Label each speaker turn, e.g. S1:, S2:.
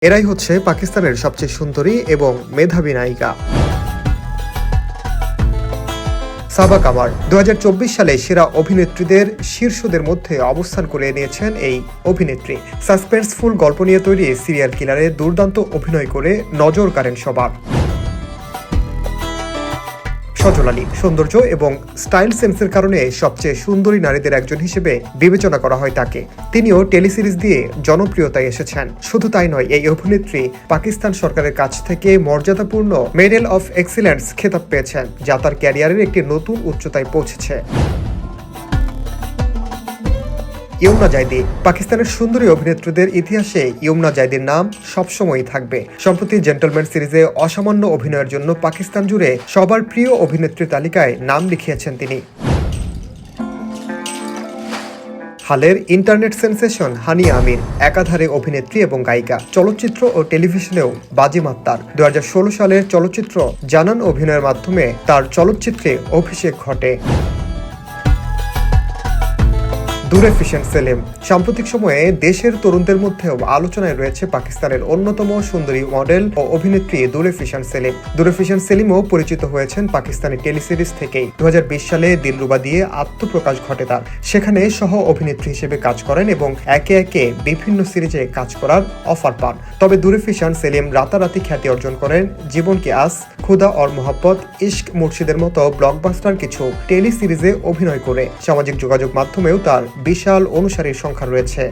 S1: এরাই হচ্ছে পাকিস্তানের সবচেয়ে সুন্দরী এবং মেধাবী নায়িকা। সাবা কামার 2024 সালে সেরা অভিনেত্রীদের শীর্ষদের মধ্যে অবস্থান করে নিয়েছেন এই অভিনেত্রী। সাসপেন্সফুল গল্প নিয়ে তৈরি সিরিয়াল কিলারে দুর্দান্ত অভিনয় করে নজর কাড়েন সবার। সজলালী সৌন্দর্য এবং স্টাইল সেন্সের কারণে সবচেয়ে সুন্দরী নারীদের একজন হিসেবে বিবেচনা করা হয় তাকে। তিনিও টেলিসিরিজ দিয়ে জনপ্রিয়তায় এসেছেন। শুধু তাই নয়, এই অভিনেত্রী পাকিস্তান সরকারের কাছ থেকে মর্যাদাপূর্ণ মেডেল অফ এক্সিলেন্স খেতাব পেয়েছেন, যা তার ক্যারিয়ারের একটি নতুন উচ্চতায় পৌঁছেছে। ইয়মনা জাইদি পাকিস্তানের সুন্দরী অভিনেত্রীদের ইতিহাসে ইয়মনা জাইদির নাম সবসময়ই থাকবে। সম্প্রতি জেন্টলম্যান সিরিজে অসামান্য অভিনয়ের জন্য পাকিস্তান জুড়ে সবার প্রিয় অভিনেত্রীর তালিকায় নাম লিখিয়েছেন তিনি। হালের ইন্টারনেট সেন্সেশন হানিয়া আমির একাধারে অভিনেত্রী এবং গায়িকা। চলচ্চিত্র ও টেলিভিশনেও বাজিমাত তার। 2016 সালের চলচ্চিত্র জানান অভিনয়ের মাধ্যমে তার চলচ্চিত্রে অভিষেক ঘটে। দুরে ফিশান সেলিম সাম্প্রতিক সময়ে দেশের তরুণদের মধ্যেও আলোচনায় রয়েছে পাকিস্তানের অন্যতম সুন্দরী মডেল ও অভিনেত্রী দুরে ফিশান সেলিম। দুরে ফিশান সেলিমও পরিচিত হয়েছেন পাকিস্তানি টেলিসিরিজ থেকেই। 2020 সালে দিলরুবা দিয়ে আত্মপ্রকাশ ঘটে তার। সেখানে সহ অভিনেত্রী হিসেবে কাজ করেন এবং একে একে বিভিন্ন সিরিজে কাজ করার অফার পান। তবে দুরে ফিশান সেলিম রাতারাতি খ্যাতি অর্জন করেন জীবন কি আস, খুদা और মোহাব্বত, ইশক মুর্শিদের মতো ব্লকবাস্টার কিছু টেলি সিরিজে অভিনয় করে। সামাজিক যোগাযোগ মাধ্যমেও তার বিশাল অনুসারীর সংখ্যা রয়েছে।